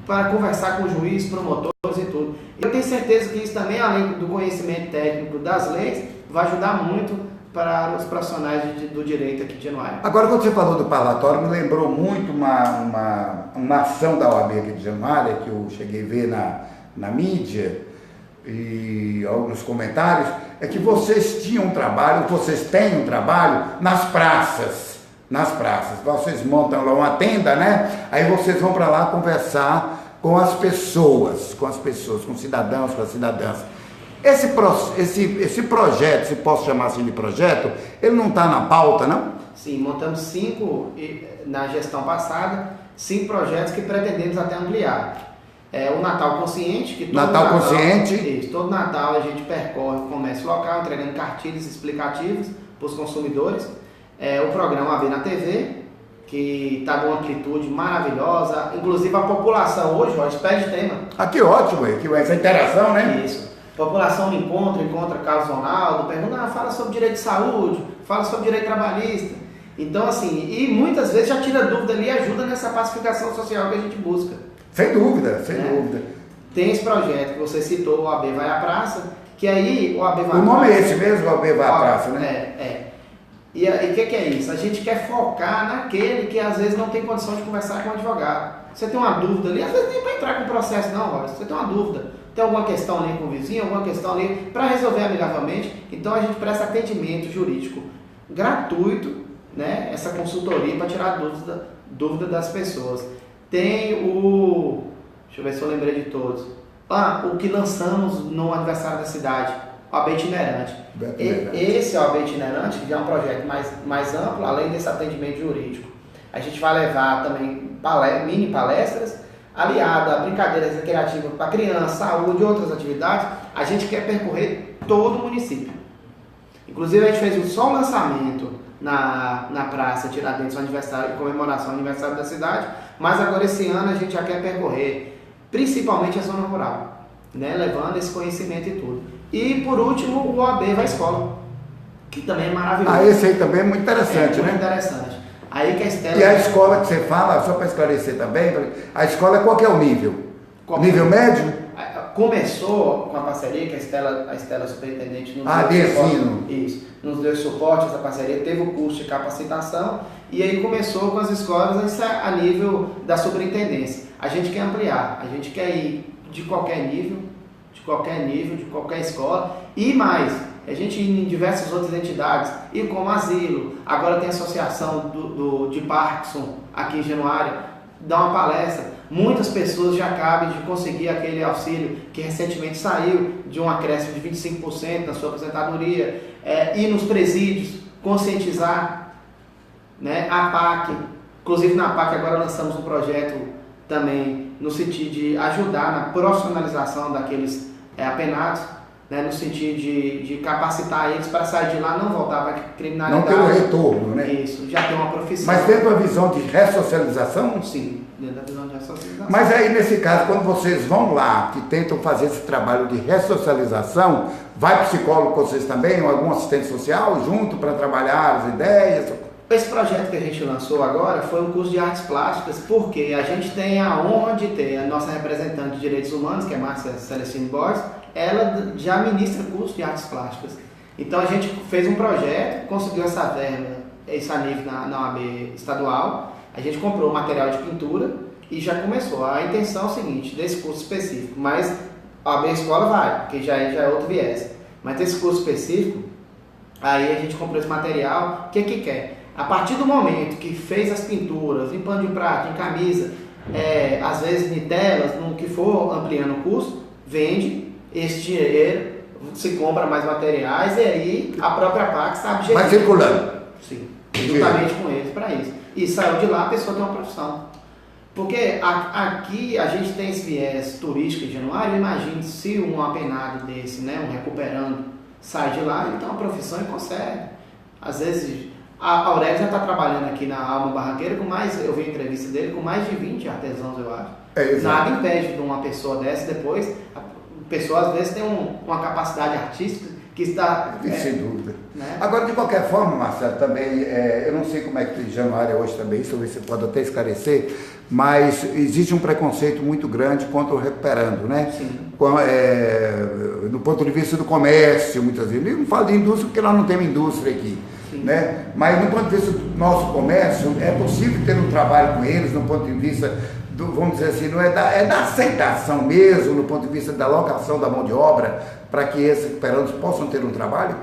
para conversar com o juiz, promotores e tudo. Eu tenho certeza que isso também, além do conhecimento técnico das leis, vai ajudar muito para os profissionais do direito aqui de Januário. Agora, quando você falou do parlatório, me lembrou muito uma ação da OAB aqui de Januário, que eu cheguei a ver na mídia e alguns comentários, é que vocês têm um trabalho nas praças. Vocês montam lá uma tenda, né? Aí vocês vão para lá conversar com as pessoas, com cidadãos, com as cidadãs. Esse projeto, se posso chamar assim de projeto, ele não está na pauta, não? Sim, montamos 5, na gestão passada, 5 projetos que pretendemos até ampliar. O Natal Consciente, que todo Natal a gente percorre o comércio local, entregando cartilhas explicativas para os consumidores. O programa AB na TV, que está com uma amplitude maravilhosa, inclusive a população hoje, pede tema. Que ótimo, essa interação, né? Isso. A população encontra Carlos Ronaldo, pergunta, fala sobre direito de saúde, fala sobre direito trabalhista. Então, assim, e muitas vezes já tira dúvida ali e ajuda nessa pacificação social que a gente busca. Sem dúvida, sem dúvida. Tem esse projeto que você citou, o AB Vai à Praça, que aí o AB Vai à Praça... O nome é esse mesmo, o AB Vai à Praça, né? E o que é isso? A gente quer focar naquele que às vezes não tem condição de conversar com o advogado. Você tem uma dúvida ali, às vezes nem para entrar com o processo não, Royce. Você tem uma dúvida, tem alguma questão ali com o vizinho, alguma questão ali para resolver amigavelmente. Então a gente presta atendimento jurídico gratuito, né? Essa consultoria para tirar dúvida das pessoas. Tem deixa eu ver se eu lembrei de todos. O que lançamos no aniversário da cidade, o AB Itinerante. Esse é o AB Itinerante, que é um projeto mais amplo, além desse atendimento jurídico. A gente vai levar também mini palestras, aliado a brincadeiras recreativas para criança, saúde e outras atividades. A gente quer percorrer todo o município. Inclusive a gente fez só um lançamento na Praça Tiradentes, comemoração do aniversário da cidade, mas agora esse ano a gente já quer percorrer principalmente a zona rural, né, levando esse conhecimento e tudo. E por último, o OAB Vai à Escola, que também é maravilhoso. Esse aí também é muito interessante, né? Muito interessante. Aí que a Estela... E a escola que você fala, só para esclarecer também, a escola qual que é o nível? Nível médio? Começou com a parceria que a Estela superintendente de ensino. Isso, nos deu suporte, essa parceria teve o curso de capacitação e aí começou com as escolas a nível da superintendência. A gente quer ampliar, a gente quer ir de qualquer nível, de qualquer escola e mais, a gente ir em diversas outras entidades, e como asilo, agora tem a associação de Parkinson aqui em Januário, dá uma palestra. Muitas pessoas já acabam de conseguir aquele auxílio que recentemente saiu de um acréscimo de 25% na sua aposentadoria, ir nos presídios, conscientizar, né? A PAC, inclusive na PAC agora lançamos um projeto também no sentido de ajudar na profissionalização daqueles apenados, né? No sentido de capacitar eles para sair de lá, não voltar para a criminalidade. Não ter um retorno, né? Isso, já tem uma profissão. Mas dentro da visão de ressocialização? Sim, dentro da visão de ressocialização. Mas aí, nesse caso, quando vocês vão lá, que tentam fazer esse trabalho de ressocialização, vai psicólogo com vocês também, ou algum assistente social junto para trabalhar as ideias? Esse projeto que a gente lançou agora foi um curso de artes plásticas, porque a gente tem a honra de ter a nossa representante de direitos humanos, que é Márcia Celestine Borges, ela já ministra curso de artes plásticas. Então a gente fez um projeto, conseguiu essa verba, esse nível na OAB estadual, a gente comprou material de pintura e já começou. A intenção é o seguinte, desse curso específico, mas a OAB Escola vai, porque já é outro viés. Mas desse curso específico, aí a gente comprou esse material, o que quer? A partir do momento que fez as pinturas, em pano de prato, em camisa, às vezes em telas, no que for ampliando o custo, vende esse dinheiro, se compra mais materiais e aí a própria PAC está objetiva. Vai circulando. Sim, juntamente com eles para isso. E saiu de lá, a pessoa tem uma profissão. Porque aqui a gente tem esse viés turístico em Januário, imagine se um apenado desse, né, um recuperando, sai de lá, ele tem uma profissão e consegue. Às vezes A Aurélio já está trabalhando aqui na Alma Barranqueira com mais, eu vi a entrevista dele, com mais de 20 artesãos, eu acho. Nada impede de uma pessoa dessa depois, a pessoa às vezes tem uma capacidade artística que está... Sem dúvida. Né? Agora, de qualquer forma, Marcelo, também, eu não sei como é que Januária hoje também, isso você pode até esclarecer, mas existe um preconceito muito grande contra o recuperando, né? Sim. Do ponto de vista do comércio, muitas vezes. Eu não falo de indústria porque nós não temos indústria aqui. Né? Mas no ponto de vista do nosso comércio, é possível ter um trabalho com eles, no ponto de vista, vamos dizer assim, não é da aceitação mesmo, no ponto de vista da alocação da mão de obra, para que esses recuperandos possam ter um trabalho?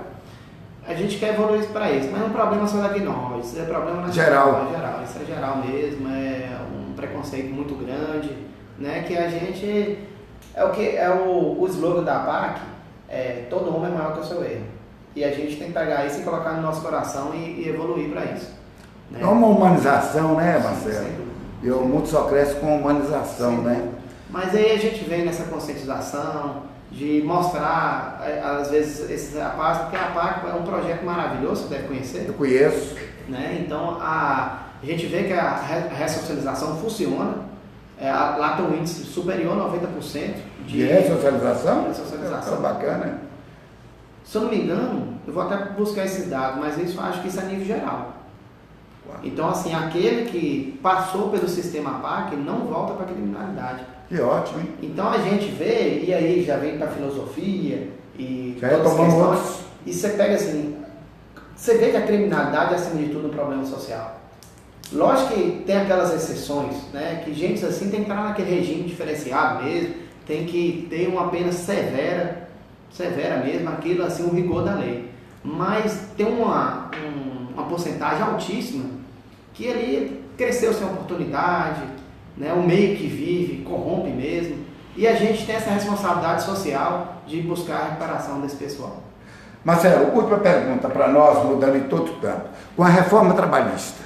A gente quer evoluir para isso, mas é um problema só daqui não, isso é problema nacional, geral. Isso é geral mesmo, é um preconceito muito grande, né? Que a gente, o slogan da APAC, todo homem é maior que o seu erro. E a gente tem que pegar isso e colocar no nosso coração e evoluir para isso. Né? É uma humanização, né, Marcelo? E o mundo só cresce com humanização, né? Mas aí a gente vem nessa conscientização de mostrar, às vezes, esses APACs, porque a APAC é um projeto maravilhoso, você deve conhecer. Eu conheço. Né? Então, a gente vê que a ressocialização funciona. Lá tem um índice superior a 90% de ressocialização? Ressocialização. Bacana. Se eu não me engano, eu vou até buscar esses dados, mas isso, acho que isso é a nível geral. Então, assim, aquele que passou pelo sistema APAC não volta para a criminalidade. Que ótimo, hein? Então a gente vê, e aí já vem para a filosofia e já tomamos outros. E você pega assim, você vê que a criminalidade é acima de tudo um problema social. Lógico que tem aquelas exceções, né? Que gente assim tem que estar naquele regime diferenciado mesmo, tem que ter uma pena severa mesmo, aquilo assim, o rigor da lei. Mas tem uma porcentagem altíssima que ali cresceu sem oportunidade, né? O meio que vive corrompe mesmo, e a gente tem essa responsabilidade social de buscar a reparação desse pessoal. Marcelo, última pergunta para nós, mudando em todo campo. Com a reforma trabalhista,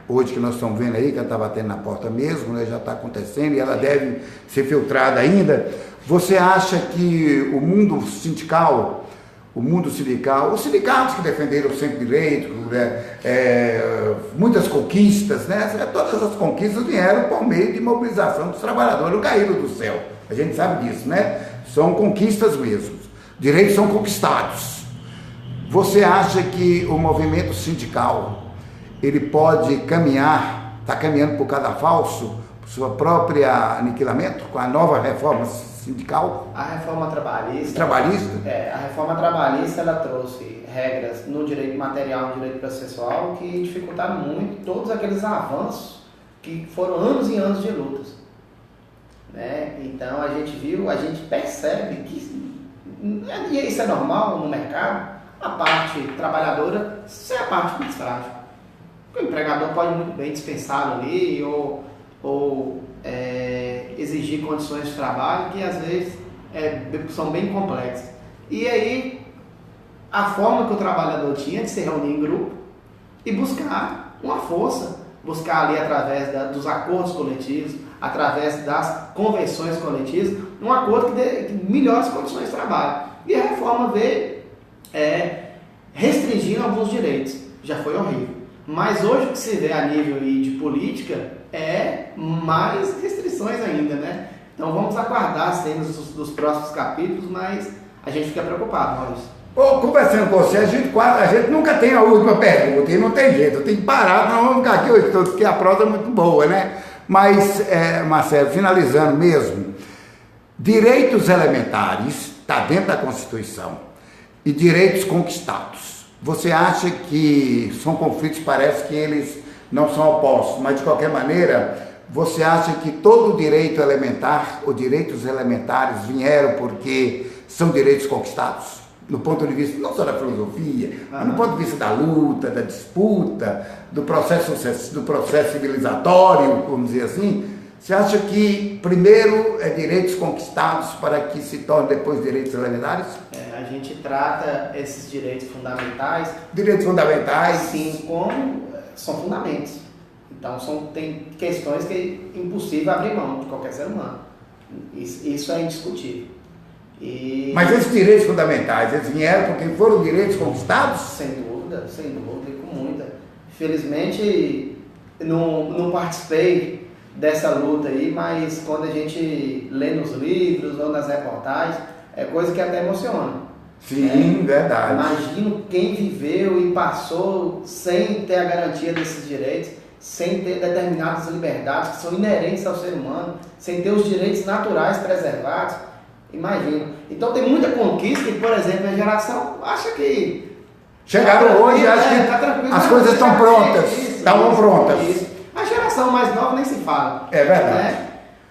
hoje que nós estamos vendo aí, que ela está batendo na porta mesmo, né? Já está acontecendo e ela deve ser filtrada ainda. Você acha que o mundo sindical, os sindicatos que defenderam sempre direito, muitas conquistas, né? Todas as conquistas vieram por meio de mobilização dos trabalhadores, não caíram do céu. A gente sabe disso, né? São conquistas mesmo. Direitos são conquistados. Você acha que o movimento sindical, ele pode caminhar, está caminhando por cadafalso, por sua própria aniquilamento, com a nova reforma sindical? A reforma trabalhista? A reforma trabalhista, ela trouxe regras no direito material e no direito processual que dificultaram muito todos aqueles avanços que foram anos e anos de lutas. Né? Então a gente percebe que, e isso é normal no mercado, a parte trabalhadora é a parte mais frágil. O empregador pode muito bem dispensá-lo ali ou exigir condições de trabalho que às vezes são bem complexas. E aí, a forma que o trabalhador tinha de se reunir em grupo e buscar uma força, buscar ali através dos acordos coletivos, através das convenções coletivas, um acordo que dê melhores condições de trabalho. E a reforma veio restringindo alguns direitos. Já foi horrível. Mas hoje o que se vê a nível de política é mais restrições ainda, né? Então vamos aguardar as cenas dos próximos capítulos, mas a gente fica preocupado, Maurício. Conversando com você, a gente nunca tem a última pergunta, e não tem jeito, tem que parar, nós vamos ficar aqui hoje todos, porque a prosa é muito boa, né? Mas, Marcelo, finalizando mesmo, direitos elementares, está dentro da Constituição, e direitos conquistados. Você acha que são conflitos, parece que eles não são opostos, mas de qualquer maneira, você acha que todo direito elementar, ou direitos elementares vieram porque são direitos conquistados? No ponto de vista, não só da filosofia, mas no ponto de vista da luta, da disputa, do processo civilizatório, vamos dizer assim. Você acha que primeiro direitos conquistados para que se tornem depois direitos elementares? A gente trata esses direitos fundamentais... Direitos fundamentais? Sim, como são fundamentos. Então tem questões que é impossível abrir mão de qualquer ser humano. Isso é indiscutível. Mas esses direitos fundamentais, eles vieram porque foram direitos conquistados? Sem dúvida, e com muita. Felizmente não participei dessa luta aí, mas quando a gente lê nos livros ou nas reportagens, é coisa que até emociona. Sim, verdade. Imagino quem viveu e passou sem ter a garantia desses direitos, sem ter determinadas liberdades que são inerentes ao ser humano, sem ter os direitos naturais preservados. Imagino. Então tem muita conquista que, por exemplo, a geração acha que chegaram hoje, acho que as coisas estão prontas, estavam prontas. Isso. A geração mais nova nem se fala. É verdade. Né?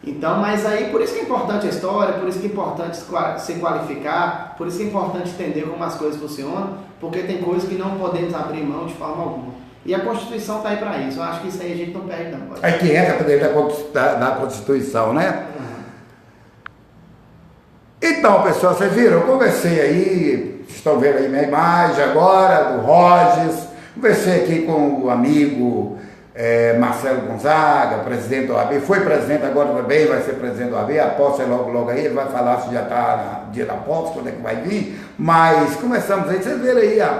Então, mas aí por isso que é importante a história, por isso que é importante se qualificar, por isso que é importante entender como as coisas funcionam, porque tem coisas que não podemos abrir mão de forma alguma. E a Constituição está aí para isso. Eu acho que isso aí a gente não perde não. É que entra para dentro da Constituição, né? Então, pessoal, vocês viram? Eu conversei aí, vocês estão vendo aí minha imagem agora, do Rogers, conversei aqui com o amigo Marcelo Gonzaga, presidente do OAB, foi presidente agora também, vai ser presidente do OAB, a posse é logo aí, ele vai falar se já está no dia da posse, quando é que vai vir, mas começamos aí, vocês viram aí a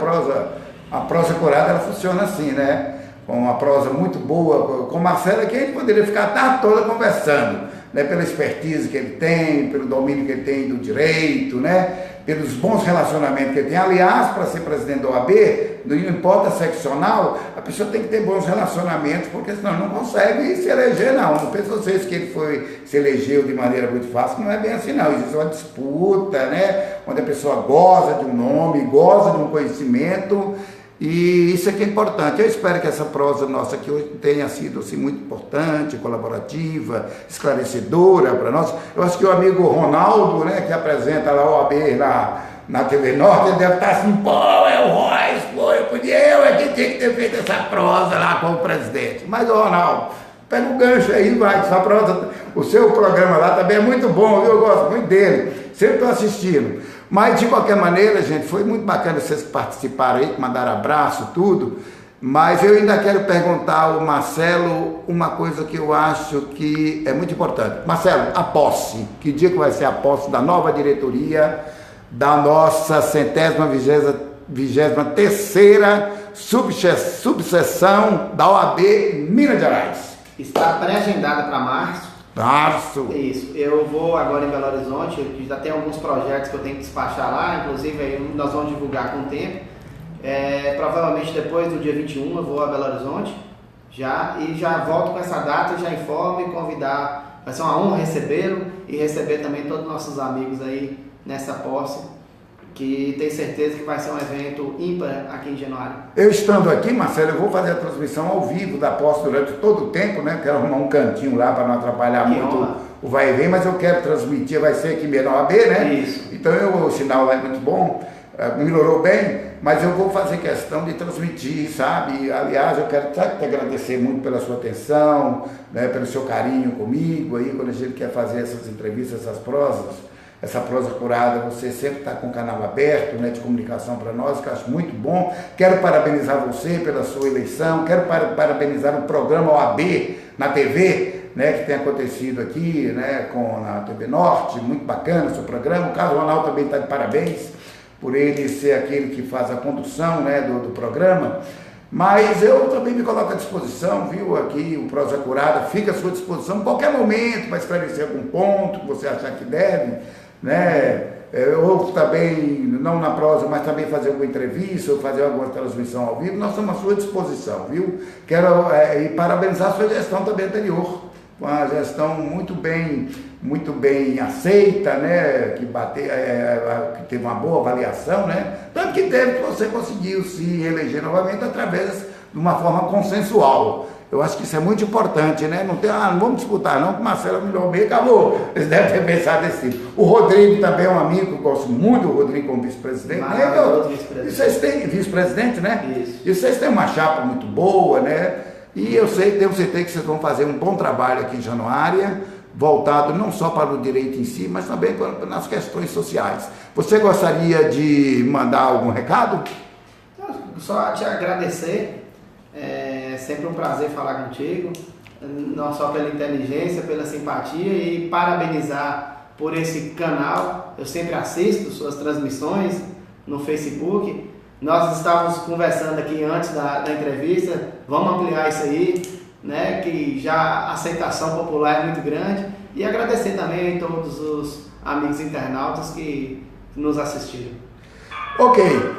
prosa curada, ela funciona assim, né? Com uma prosa muito boa, com o Marcelo, que a gente poderia ficar a tarde toda conversando, né? Pela expertise que ele tem, pelo domínio que ele tem do direito, né? Pelos bons relacionamentos que ele tem. Aliás, para ser presidente da OAB, não importa seccional, a pessoa tem que ter bons relacionamentos, porque senão não consegue se eleger, não. Não pensa vocês que ele se elegeu de maneira muito fácil, não é bem assim, não. Existe uma disputa, né? Onde a pessoa goza de um nome, goza de um conhecimento, e isso é que é importante. Eu espero que essa prosa nossa aqui hoje tenha sido assim, muito importante, colaborativa, esclarecedora para nós. Eu acho que o amigo Ronaldo, né, que apresenta lá o OAB na TV Norte, ele deve estar assim, pô, é o Royce, pô, eu é que tinha que ter feito essa prosa lá com o presidente. Mas, Ronaldo, pega o gancho aí, vai, essa prosa, o seu programa lá também é muito bom, eu gosto muito dele, sempre estou assistindo. Mas, de qualquer maneira, gente, foi muito bacana vocês que participaram aí, que mandaram abraço, tudo. Mas eu ainda quero perguntar ao Marcelo uma coisa que eu acho que é muito importante. Marcelo, a posse. Que dia que vai ser a posse da nova diretoria da nossa 123ª subseção da OAB Minas Gerais? Está pré-agendada para março. Março. Isso. Eu vou agora em Belo Horizonte, já tem alguns projetos que eu tenho que despachar lá, inclusive aí nós vamos divulgar com o tempo. Provavelmente depois do dia 21 eu vou a Belo Horizonte e já volto com essa data, já informo e convidar. Vai ser uma honra recebê-lo e receber também todos os nossos amigos aí nessa posse, que tenho certeza que vai ser um evento ímpar aqui em Januário. Eu estando aqui, Marcelo, eu vou fazer a transmissão ao vivo da posse durante todo o tempo, né? Quero arrumar um cantinho lá para não atrapalhar muito o vai e vem, mas eu quero transmitir, vai ser aqui mesmo na OAB, né? Isso. Então o sinal lá é muito bom, melhorou bem, mas eu vou fazer questão de transmitir, sabe? Aliás, eu quero te agradecer muito pela sua atenção, né? Pelo seu carinho comigo aí, quando a gente quer fazer essas entrevistas, essas prosas. Essa prosa curada, você sempre está com o canal aberto, né, de comunicação para nós, que eu acho muito bom. Quero parabenizar você pela sua eleição, quero parabenizar o programa OAB na TV, né, que tem acontecido aqui, né, na TV Norte, muito bacana o seu programa. O Carlos Ronaldo também está de parabéns por ele ser aquele que faz a condução, né, do programa. Mas eu também me coloco à disposição, viu, aqui o Prosa Curada fica à sua disposição em qualquer momento para esclarecer algum ponto que você achar que deve, né, ou também, não na prosa, mas também fazer alguma entrevista ou fazer alguma transmissão ao vivo, nós estamos à sua disposição, viu? Quero e parabenizar a sua gestão também anterior, uma gestão muito bem aceita, né, que teve uma boa avaliação, né, tanto que você conseguiu se eleger novamente através de uma forma consensual. Eu acho que isso é muito importante, né? Não vamos disputar não, porque o Marcelo melhorou bem, acabou. Eles devem ter pensado assim. O Rodrigo também é um amigo, eu gosto muito do Rodrigo como vice-presidente. E vocês têm vice-presidente, né? Isso. E vocês têm uma chapa muito boa, né? E eu tenho certeza que vocês vão fazer um bom trabalho aqui em Januária, voltado não só para o direito em si, mas também nas questões sociais. Você gostaria de mandar algum recado? Só te agradecer. É sempre um prazer falar contigo, não só pela inteligência, pela simpatia, e parabenizar por esse canal. Eu sempre assisto suas transmissões no Facebook Nós estávamos conversando aqui antes da entrevista, vamos ampliar isso aí, né, que já a aceitação popular é muito grande, e agradecer também a todos os amigos internautas que nos assistiram. Ok.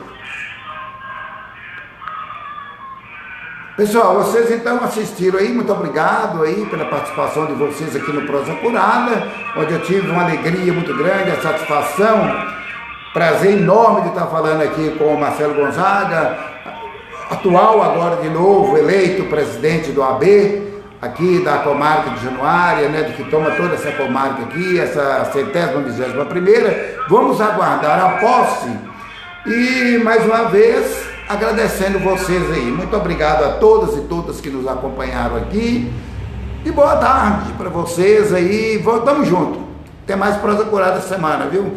Pessoal, vocês então assistiram aí, muito obrigado aí pela participação de vocês aqui no Prosa Curada, onde eu tive uma alegria muito grande, a satisfação, prazer enorme de estar falando aqui com o Marcelo Gonzaga, atual agora de novo, eleito presidente do AB, aqui da comarca de Januária, né, que toma toda essa comarca aqui, essa 121ª. Vamos aguardar a posse e, mais uma vez, agradecendo vocês aí. Muito obrigado a todas e todas que nos acompanharam aqui. E boa tarde para vocês aí. Voltamos junto. Tem mais Prosa Curada essa semana, viu?